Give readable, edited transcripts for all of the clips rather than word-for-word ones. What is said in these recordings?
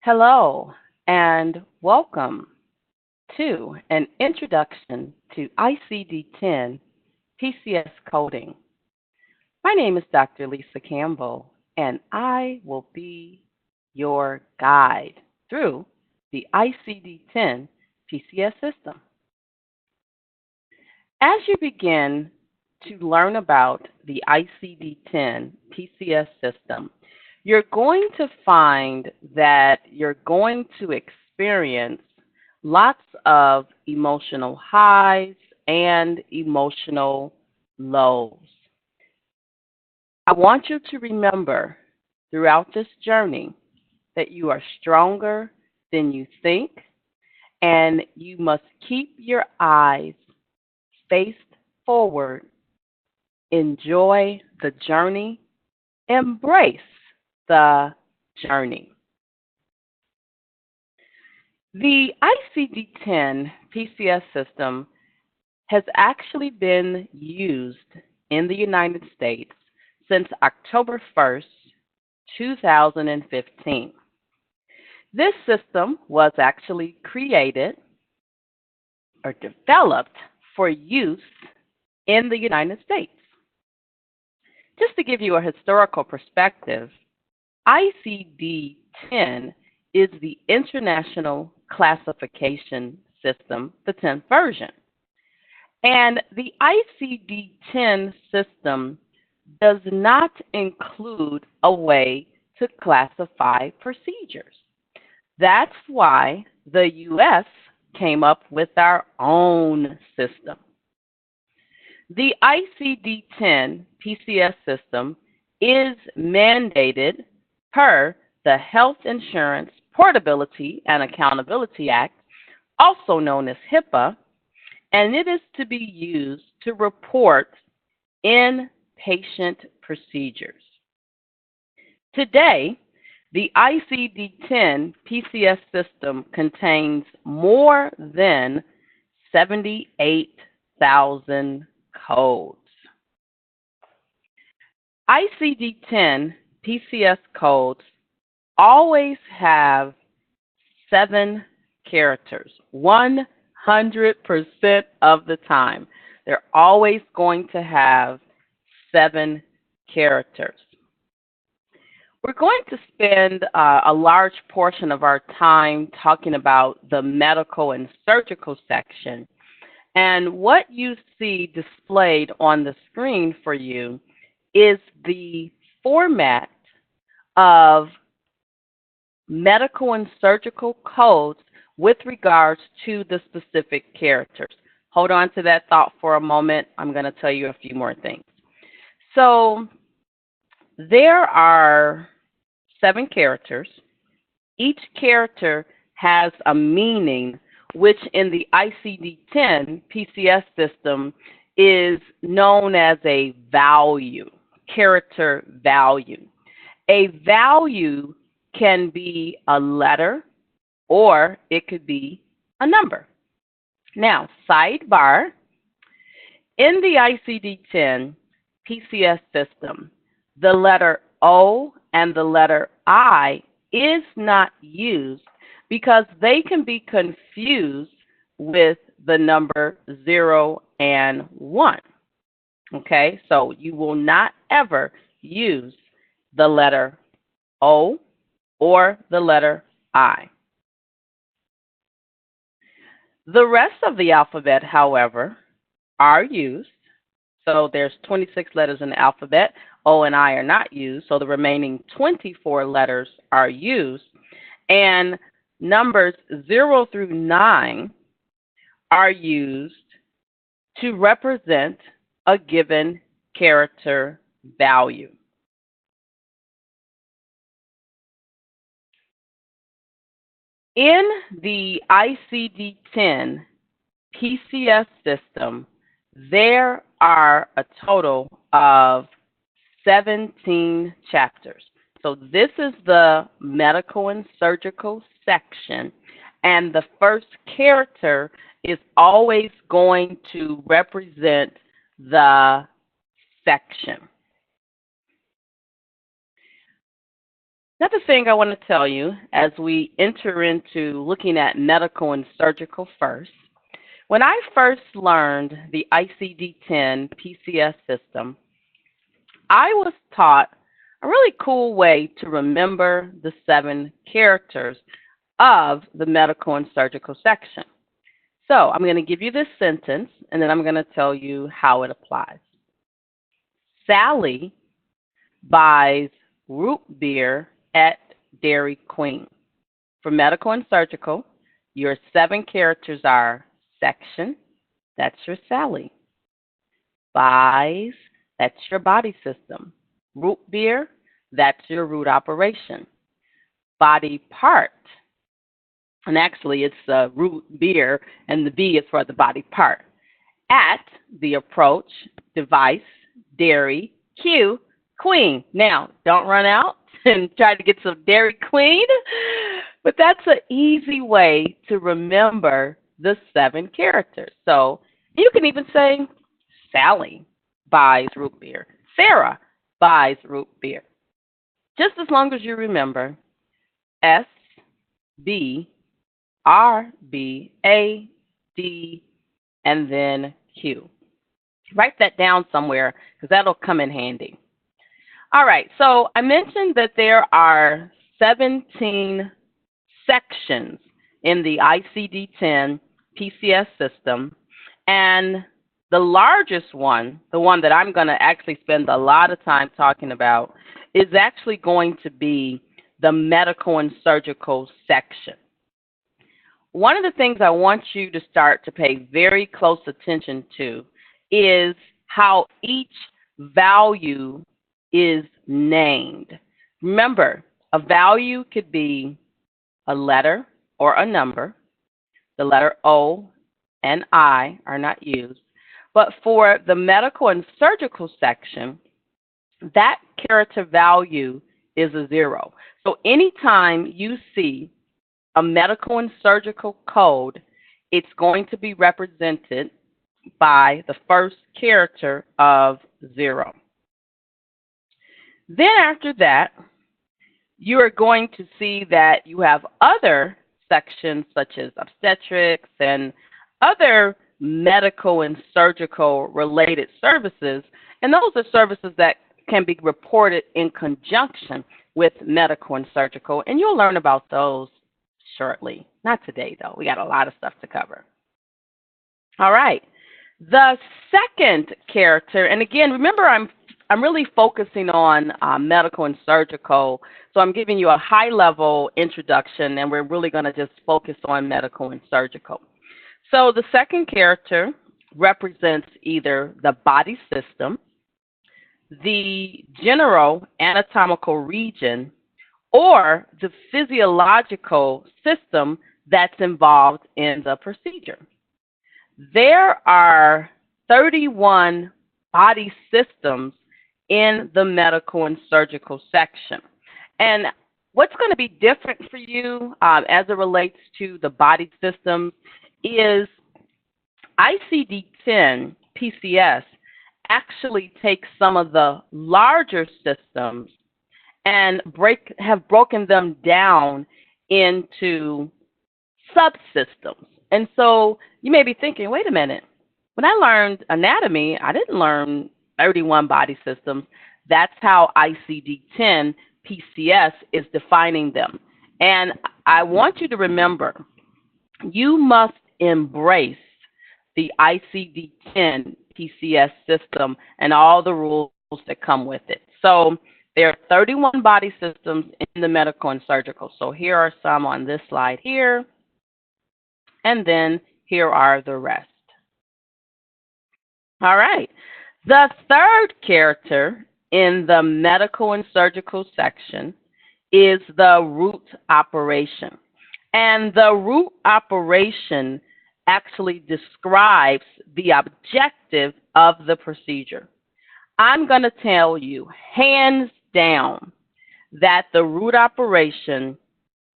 Hello, and welcome to an introduction to ICD-10 PCS coding. My name is Dr. Lisa Campbell, and I will be your guide through the ICD-10 PCS system. As you begin to learn about the ICD-10 PCS system, you're going to find that you're going to experience lots of emotional highs and emotional lows. I want you to remember throughout this journey that you are stronger than you think, and you must keep your eyes faced forward. Enjoy the journey, embrace the journey. The ICD-10 PCS system has actually been used in the United States since October 1st, 2015. This system was actually created or developed for use in the United States. Just to give you a historical perspective, ICD-10 is the International Classification System, the 10th version. And the ICD-10 system does not include a way to classify procedures. That's why the U.S. came up with our own system. The ICD-10 PCS system is mandated per the Health Insurance Portability and Accountability Act, also known as HIPAA, and it is to be used to report inpatient procedures. Today, the ICD-10 PCS system contains more than 78,000 codes. ICD-10 PCS codes always have 7 characters, 100% of the time. They're always going to have 7 characters. We're going to spend a large portion of our time talking about the medical and surgical section. And what you see displayed on the screen for you is the format of medical and surgical codes with regards to the specific characters. Hold on to that thought for a moment. I'm going to tell you a few more things. So there are 7 characters. Each character has a meaning, which in the ICD-10 PCS system is known as a value, character value. A value can be a letter or it could be a number. Now, sidebar, in the ICD-10 PCS system, the letter O and the letter I is not used because they can be confused with the number 0 and 1. Okay, so you will not ever use the letter O or the letter I. The rest of the alphabet, however, are used. So there's 26 letters in the alphabet. O and I are not used, so the remaining 24 letters are used. And numbers 0 through 9 are used to represent a given character value. In the ICD-10 PCS system, there are a total of 17 chapters. So this is the medical and surgical section, and the first character is always going to represent the section. Another thing I want to tell you as we enter into looking at medical and surgical first, when I first learned the ICD-10 PCS system, I was taught a really cool way to remember the 7 characters of the medical and surgical section. So I'm going to give you this sentence, and then I'm going to tell you how it applies. Sally buys root beer at Dairy Queen. For medical and surgical, your 7 characters are section, that's your Sally. Buys, that's your body system. Root beer, that's your root operation. Body part, and actually it's root beer, and the B is for the body part. At, the approach, device, dairy, Q, queen. Now, don't run out and try to get some Dairy Queen, but that's an easy way to remember the 7 characters. So you can even say Sally buys root beer. Sarah buys root beer. Just as long as you remember S, B, R, B, A, D, and then Q. Write that down somewhere because that'll come in handy. All right, so I mentioned that there are 17 sections in the ICD-10 PCS system, and the largest one, the one that I'm going to actually spend a lot of time talking about, is actually going to be the medical and surgical section. One of the things I want you to start to pay very close attention to is how each value is named. Remember, a value could be a letter or a number. The letter O and I are not used. But for the medical and surgical section, that character value is a 0. So anytime you see a medical and surgical code, it's going to be represented by the first character of 0. Then after that, you are going to see that you have other sections such as obstetrics and other medical and surgical related services, and those are services that can be reported in conjunction with medical and surgical, and you'll learn about those shortly. Not today, though. We got a lot of stuff to cover. All right. The second character, and again, remember I'm really focusing on medical and surgical, so I'm giving you a high-level introduction, and we're really going to just focus on medical and surgical. So the second character represents either the body system, the general anatomical region, or the physiological system that's involved in the procedure. There are 31 body systems in the medical and surgical section. And what's going to be different for you as it relates to the body systems is ICD-10 PCS actually takes some of the larger systems and have broken them down into subsystems. And so you may be thinking, wait a minute, when I learned anatomy, I didn't learn 31 body systems. That's how ICD-10 PCS is defining them. And I want you to remember, you must embrace the ICD-10 PCS system and all the rules that come with it. So there are 31 body systems in the medical and surgical. So here are some on this slide here, and then here are the rest. All right. The third character in the medical and surgical section is the root operation. And the root operation actually describes the objective of the procedure. I'm going to tell you, hands down, that the root operation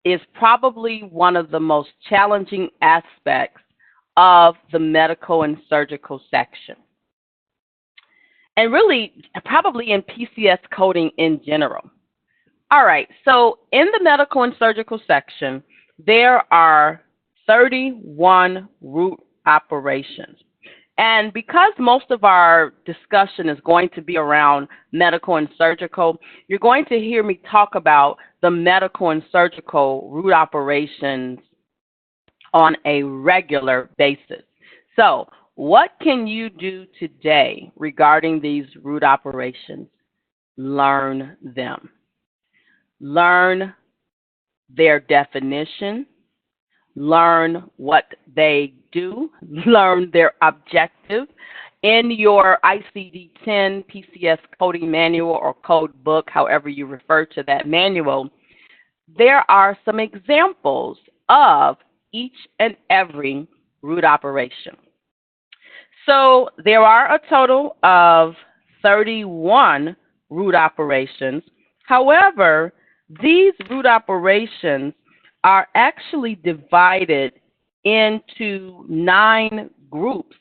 is probably one of the most challenging aspects of the medical and surgical section. And really, probably in PCS coding in general. All right, so in the medical and surgical section, there are 31 root operations. And because most of our discussion is going to be around medical and surgical, you're going to hear me talk about the medical and surgical root operations on a regular basis. So, what can you do today regarding these root operations? Learn them. Learn their definition, learn what they do, learn their objective. In your ICD-10 PCS coding manual or code book, however you refer to that manual, there are some examples of each and every root operation. So there are a total of 31 root operations. However, these root operations are actually divided into 9 groups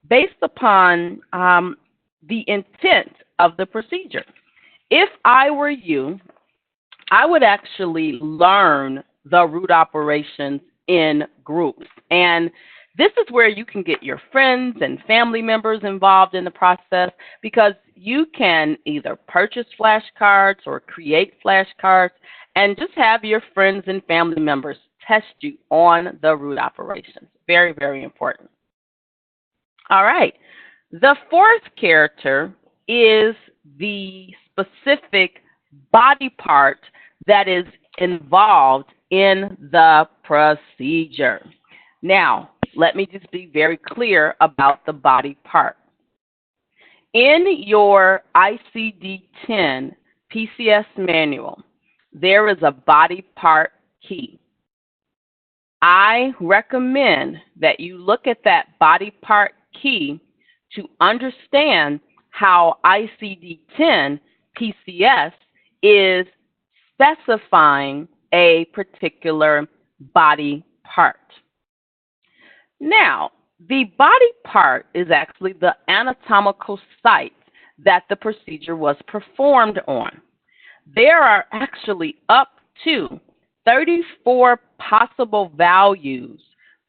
based upon the intent of the procedure. If I were you, I would actually learn the root operations in groups. And this is where you can get your friends and family members involved in the process, because you can either purchase flashcards or create flashcards and just have your friends and family members test you on the root operations. Very, very important. All right. The fourth character is the specific body part that is involved in the procedure. Now, let me just be very clear about the body part. In your ICD-10 PCS manual, there is a body part key. I recommend that you look at that body part key to understand how ICD-10 PCS is specifying a particular body part. Now, the body part is actually the anatomical site that the procedure was performed on. There are actually up to 34 possible values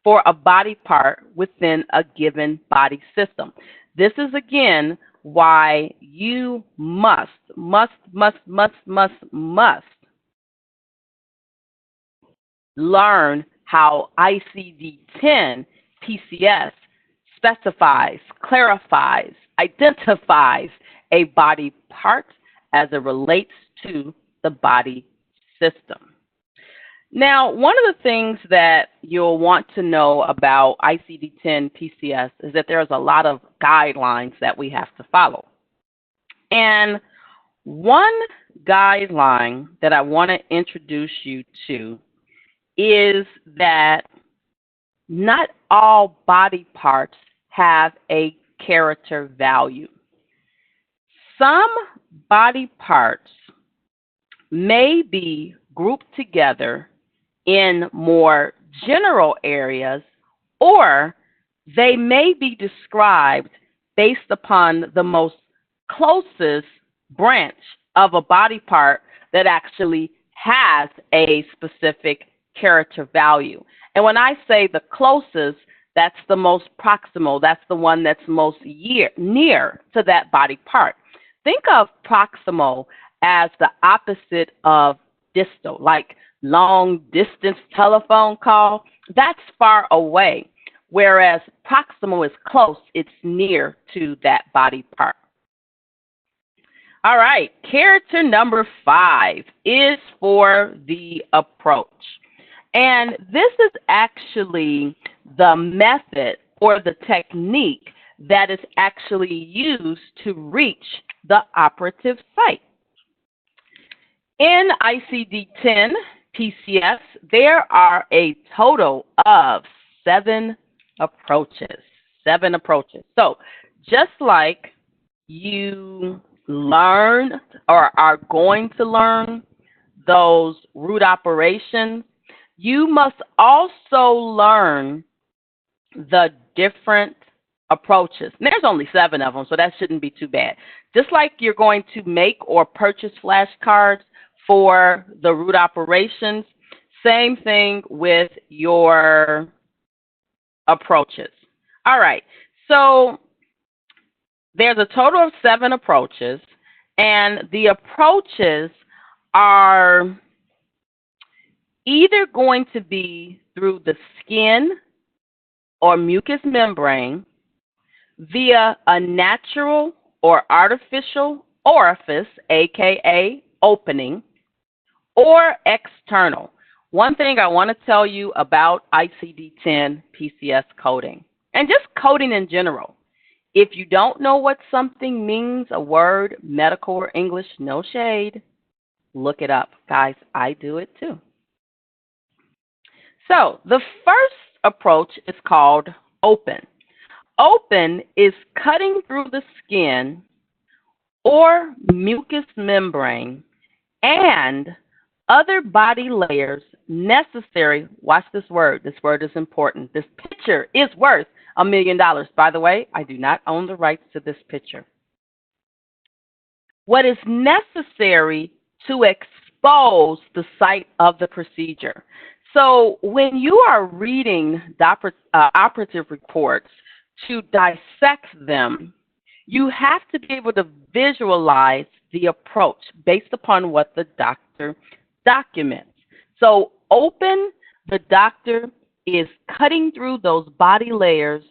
for a body part within a given body system. This is again why you must learn how ICD-10 PCS specifies, clarifies, identifies a body part as it relates to the body system. Now, one of the things that you'll want to know about ICD-10 PCS is that there's a lot of guidelines that we have to follow. And one guideline that I want to introduce you to is that not all body parts have a character value. Some body parts may be grouped together in more general areas, or they may be described based upon the most closest branch of a body part that actually has a specific character value. And when I say the closest, that's the most proximal, that's the one that's most near to that body part. Think of proximal as the opposite of distal, like long distance telephone call. That's far away, whereas proximal is close, it's near to that body part. All right, character number 5 is for the approach. And this is actually the method or the technique that is actually used to reach the operative site. In ICD-10 PCS, there are a total of 7 approaches. 7 approaches. So just like you learn or are going to learn those root operations, you must also learn the different approaches. And there's only 7 of them, so that shouldn't be too bad. Just like you're going to make or purchase flashcards for the root operations. Same thing with your approaches. All right, so there's a total of 7 approaches, and the approaches are either going to be through the skin or mucous membrane via a natural or artificial orifice, aka opening, or external. One thing I want to tell you about ICD-10 PCS coding, and just coding in general. If you don't know what something means, a word, medical or English, no shade, look it up. Guys, I do it too. So the first approach is called open. Open is cutting through the skin or mucous membrane and other body layers necessary. Watch this word. This word is important. This picture is worth $1 million. By the way, I do not own the rights to this picture. What is necessary to expose the site of the procedure. So when you are reading operative reports, to dissect them, you have to be able to visualize the approach based upon what the doctor documents. So open, the doctor is cutting through those body layers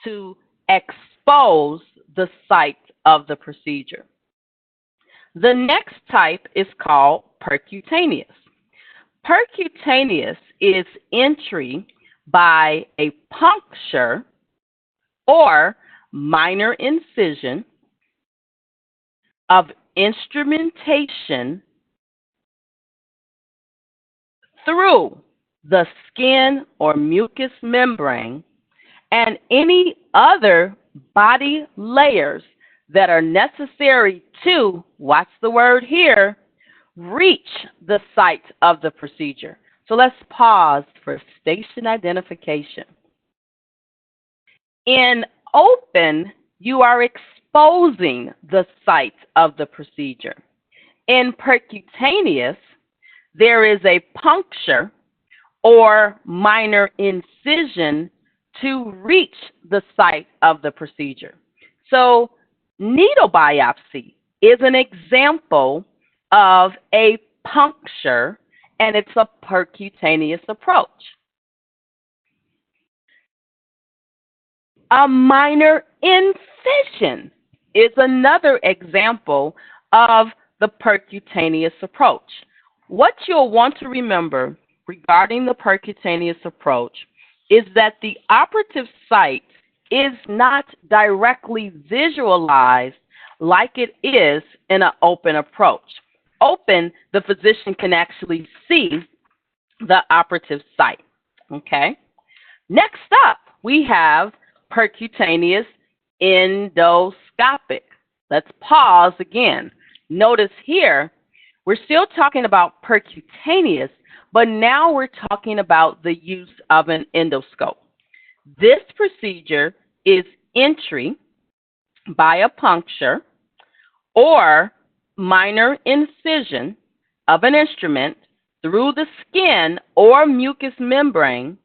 to expose the site of the procedure. The next type is called percutaneous. Percutaneous is entry by a puncture or minor incision of instrumentation through the skin or mucous membrane and any other body layers that are necessary to, watch the word here, reach the site of the procedure. So let's pause for station identification. In open, you are exposing the site of the procedure. In percutaneous, there is a puncture or minor incision to reach the site of the procedure. So needle biopsy is an example of a puncture, and it's a percutaneous approach. A minor incision is another example of the percutaneous approach. What you'll want to remember regarding the percutaneous approach is that the operative site is not directly visualized like it is in an open approach. Open, the physician can actually see the operative site. Okay? Next up, we have percutaneous endoscopic. Let's pause again. Notice here, we're still talking about percutaneous, but now we're talking about the use of an endoscope. This procedure is entry by a puncture or minor incision of an instrument through the skin or mucous membrane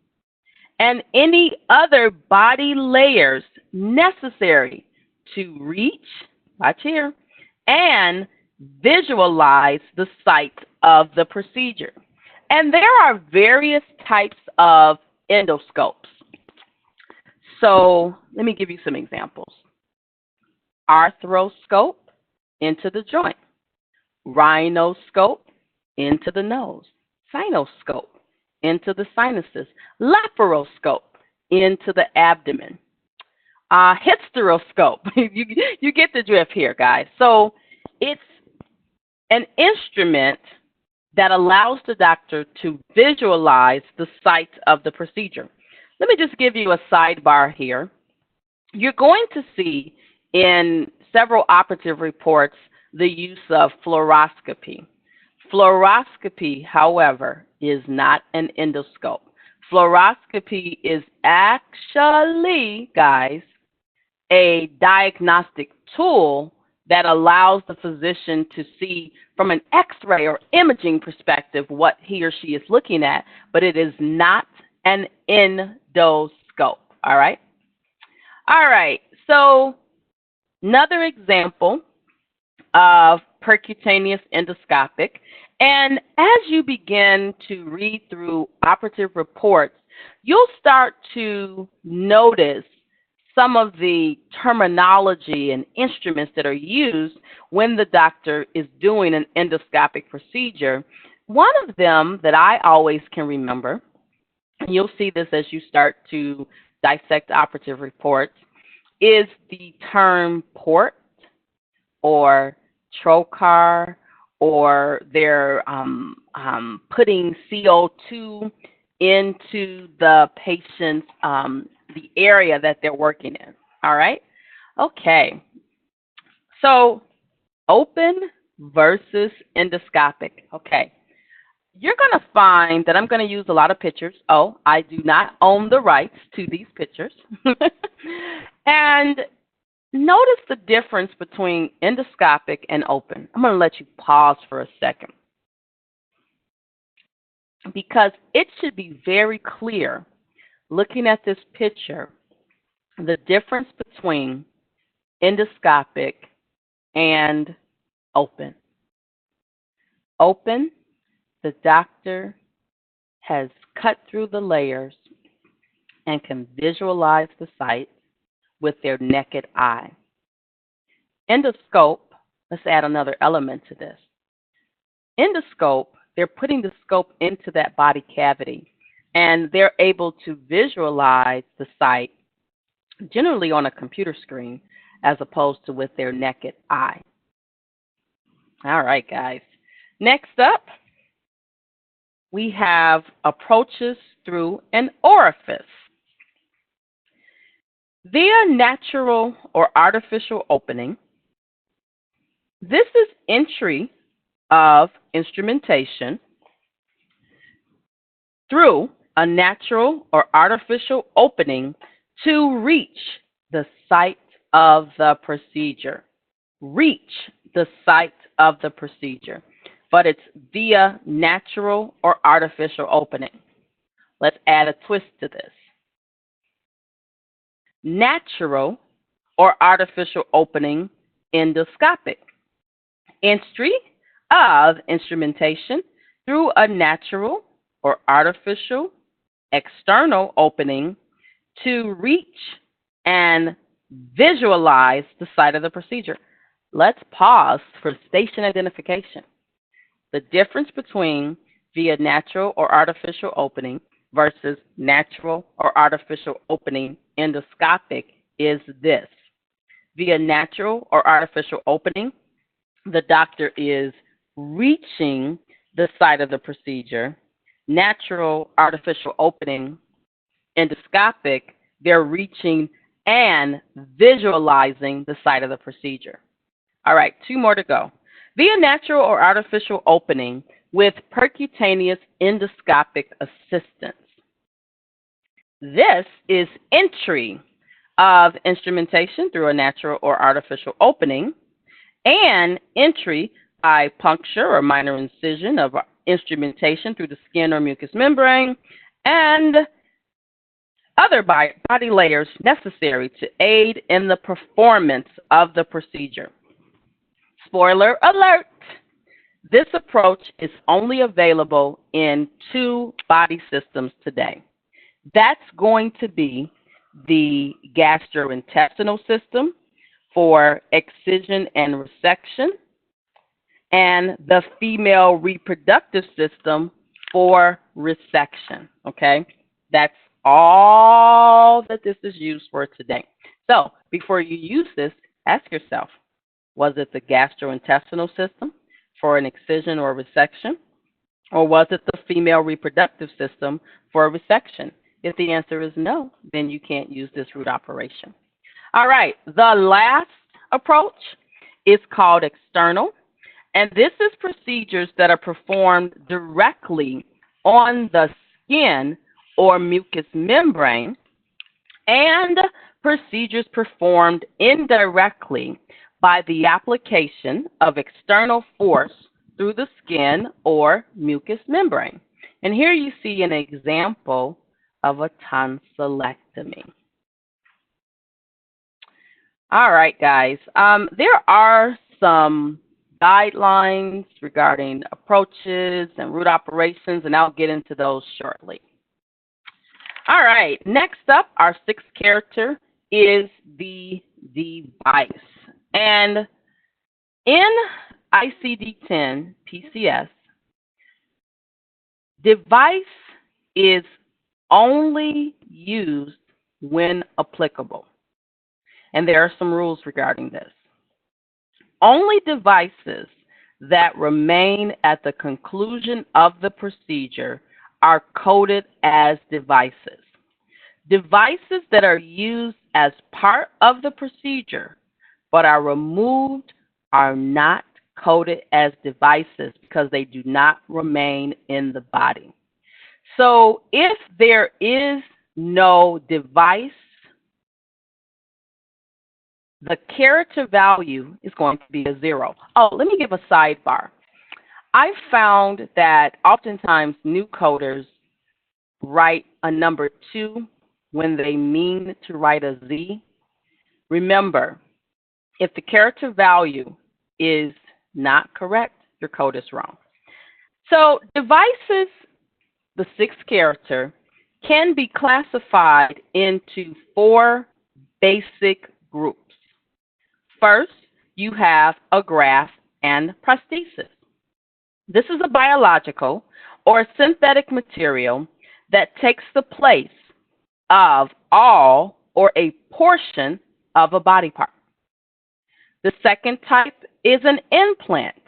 and any other body layers necessary to reach, watch here, and visualize the site of the procedure. And there are various types of endoscopes. So let me give you some examples. Arthroscope, into the joint. Rhinoscope, into the nose. Sinoscope, into the sinuses. Laparoscope, into the abdomen. Hysteroscope, you get the drift here, guys. So it's an instrument that allows the doctor to visualize the site of the procedure. Let me just give you a sidebar here. You're going to see in several operative reports the use of fluoroscopy. Fluoroscopy, however, is not an endoscope. Fluoroscopy is actually, guys, a diagnostic tool that allows the physician to see from an X-ray or imaging perspective what he or she is looking at, but it is not an endoscope. All right? All right. So another example of percutaneous endoscopic. And as you begin to read through operative reports, you'll start to notice some of the terminology and instruments that are used when the doctor is doing an endoscopic procedure. One of them that I always can remember, and you'll see this as you start to dissect operative reports, is the term port or trocar, or they're putting CO2 into the patient's the area that they're working in. All right? Okay. So open versus endoscopic. Okay. You're going to find that I'm going to use a lot of pictures. Oh, I do not own the rights to these pictures. And notice the difference between endoscopic and open. I'm going to let you pause for a second, because it should be very clear, looking at this picture, the difference between endoscopic and open. Open, the doctor has cut through the layers and can visualize the site with their naked eye. Endoscope, let's add another element to this. Endoscope, they're putting the scope into that body cavity, and they're able to visualize the site generally on a computer screen as opposed to with their naked eye. All right, guys. Next up, we have approaches through an orifice. Via natural or artificial opening, this is entry of instrumentation through a natural or artificial opening to reach the site of the procedure. Reach the site of the procedure, but it's via natural or artificial opening. Let's add a twist to this. Natural or artificial opening endoscopic. Entry of instrumentation through a natural or artificial external opening to reach and visualize the site of the procedure. Let's pause for station identification. The difference between via natural or artificial opening versus natural or artificial opening endoscopic is this. Via natural or artificial opening, the doctor is reaching the site of the procedure. Natural artificial opening endoscopic, they're reaching and visualizing the site of the procedure. All right, 2 more to go. Via natural or artificial opening with percutaneous endoscopic assistance. This is entry of instrumentation through a natural or artificial opening, and entry by puncture or minor incision of instrumentation through the skin or mucous membrane, and other body layers necessary to aid in the performance of the procedure. Spoiler alert, this approach is only available in 2 body systems today. That's going to be the gastrointestinal system for excision and resection, and the female reproductive system for resection, okay? That's all that this is used for today. So before you use this, ask yourself, was it the gastrointestinal system for an excision or resection, or was it the female reproductive system for a resection? If the answer is no, then you can't use this root operation. All right, the last approach is called external, and this is procedures that are performed directly on the skin or mucous membrane, and procedures performed indirectly by the application of external force through the skin or mucous membrane. And here you see an example of a tonsillectomy. All right, guys. There are some guidelines regarding approaches and root operations, and I'll get into those shortly. All right, next up, our sixth character is the device. And in ICD-10 PCS, device is only used when applicable. And there are some rules regarding this. Only devices that remain at the conclusion of the procedure are coded as devices. Devices that are used as part of the procedure but are removed are not coded as devices because they do not remain in the body. So if there is no device, the character value is going to be a 0. Oh, let me give a sidebar. I've found that oftentimes new coders write a number 2 when they mean to write a Z. Remember, if the character value is not correct, your code is wrong. So devices, the sixth character, can be classified into 4 basic groups. First, you have a graft and prosthesis. This is a biological or synthetic material that takes the place of all or a portion of a body part. The second type is an implant,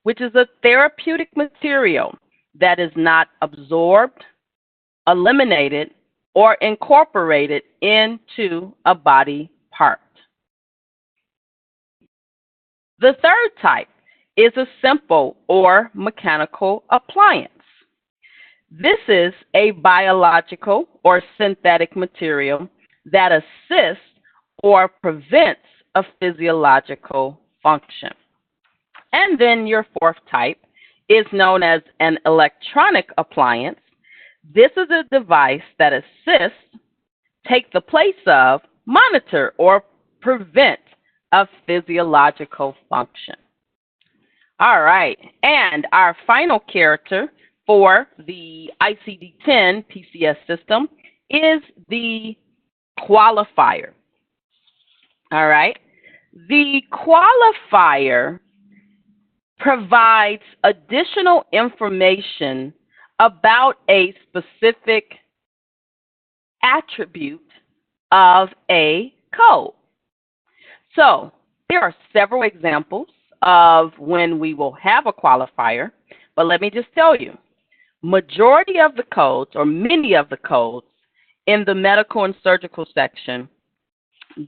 which is a therapeutic material that is not absorbed, eliminated, or incorporated into a body part. The third type is a simple or mechanical appliance. This is a biological or synthetic material that assists or prevents a physiological function. And then your fourth type is known as an electronic appliance. This is a device that assists, take the place of, monitor, or prevent a physiological function. All right, and our final character for the ICD-10 PCS system is the qualifier. All right, the qualifier provides additional information about a specific attribute of a code. So there are several examples of when we will have a qualifier, but let me just tell you, majority of the codes, or many of the codes in the medical and surgical section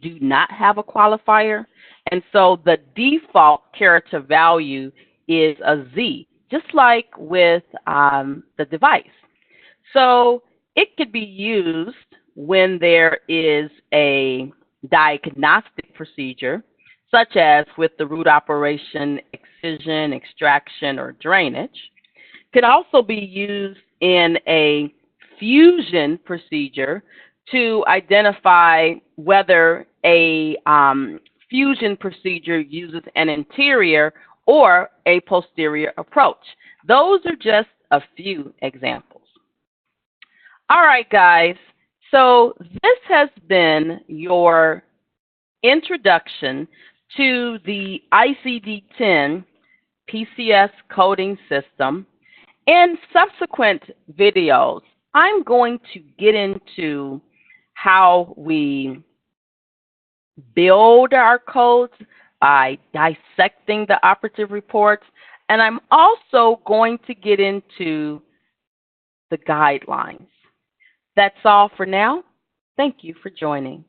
do not have a qualifier, and so the default character value is a Z, just like with the device. So it could be used when there is a diagnostic procedure, such as with the root operation, excision, extraction, or drainage. It could also be used in a fusion procedure to identify whether a fusion procedure uses an anterior or a posterior approach. Those are just a few examples. All right, guys. So this has been your introduction to the ICD-10 PCS coding system. In subsequent videos, I'm going to get into how we build our codes by dissecting the operative reports, and I'm also going to get into the guidelines. That's all for now. Thank you for joining.